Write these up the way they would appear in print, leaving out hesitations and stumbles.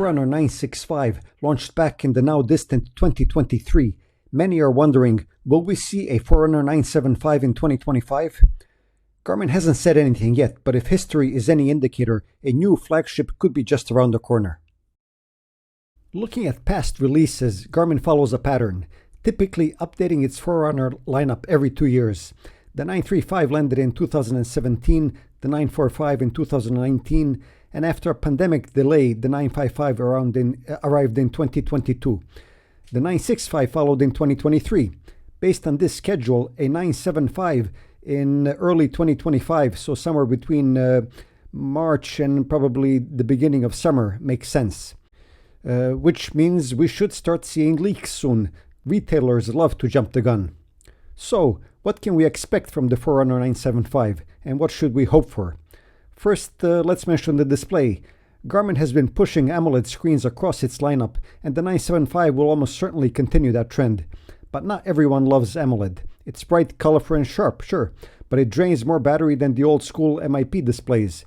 Forerunner 965 launched back in the now distant 2023. Many are wondering, will we see a Forerunner 975 in 2025? Garmin hasn't said anything yet, but if history is any indicator, a new flagship could be just around the corner. Looking at past releases, Garmin follows a pattern, typically updating its Forerunner lineup every 2 years. The 935 landed in 2017, the 945 in 2019, and after a pandemic delay, the 955 arrived in 2022. The 965 followed in 2023. Based on this schedule, a 975 in early 2025, so somewhere between March and probably the beginning of summer, makes sense. Which means we should start seeing leaks soon. Retailers love to jump the gun. So, what can we expect from the Forerunner 975, and what should we hope for? First, let's mention the display. Garmin has been pushing AMOLED screens across its lineup, and the 975 will almost certainly continue that trend. But not everyone loves AMOLED. It's bright, colorful, and sharp, sure, but it drains more battery than the old-school MIP displays.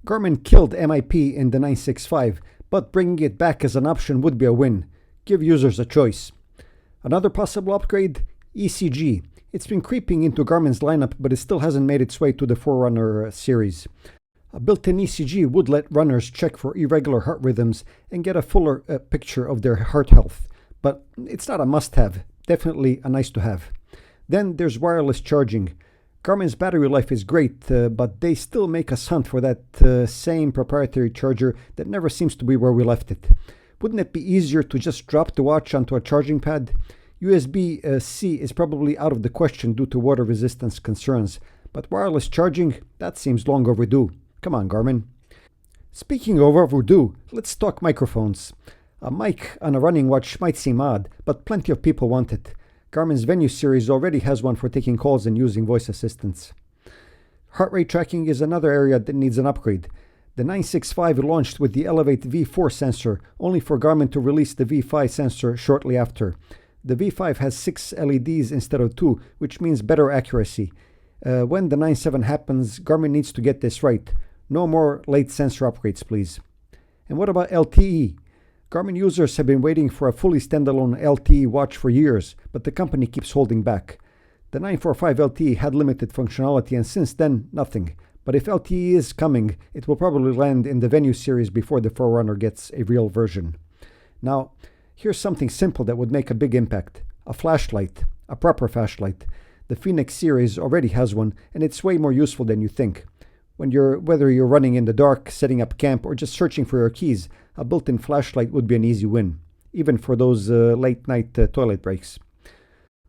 Garmin killed MIP in the 965, but bringing it back as an option would be a win. Give users a choice. Another possible upgrade? ECG. It's been creeping into Garmin's lineup, but it still hasn't made its way to the Forerunner series. A built-in ECG would let runners check for irregular heart rhythms and get a fuller picture of their heart health. But it's not a must-have, definitely a nice-to-have. Then there's wireless charging. Garmin's battery life is great, but they still make us hunt for that same proprietary charger that never seems to be where we left it. Wouldn't it be easier to just drop the watch onto a charging pad? USB-C is probably out of the question due to water resistance concerns, but wireless charging, that seems long overdue. Come on, Garmin. Speaking of overdue, let's talk microphones. A mic on a running watch might seem odd, but plenty of people want it. Garmin's Venue series already has one for taking calls and using voice assistants. Heart rate tracking is another area that needs an upgrade. The 965 launched with the Elevate V4 sensor, only for Garmin to release the V5 sensor shortly after. The V5 has 6 LEDs instead of 2, which means better accuracy. When the 9.7 happens, Garmin needs to get this right. No more late sensor upgrades, please. And what about LTE? Garmin users have been waiting for a fully standalone LTE watch for years, but the company keeps holding back. The 945 LTE had limited functionality, and since then, nothing. But if LTE is coming, it will probably land in the Venue series before the Forerunner gets a real version. Now, here's something simple that would make a big impact. A flashlight. A proper flashlight. The Phoenix series already has one, and it's way more useful than you think. Whether you're running in the dark, setting up camp, or just searching for your keys, a built-in flashlight would be an easy win, even for those late-night toilet breaks.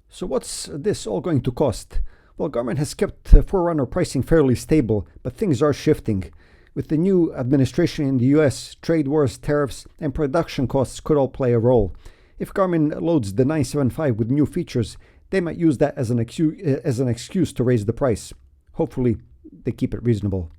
So what's this all going to cost? Well, Garmin has kept Forerunner pricing fairly stable, but things are shifting. With the new administration in the US, trade wars, tariffs, and production costs could all play a role. If Garmin loads the 975 with new features, they might use that as an excuse to raise the price. Hopefully, they keep it reasonable.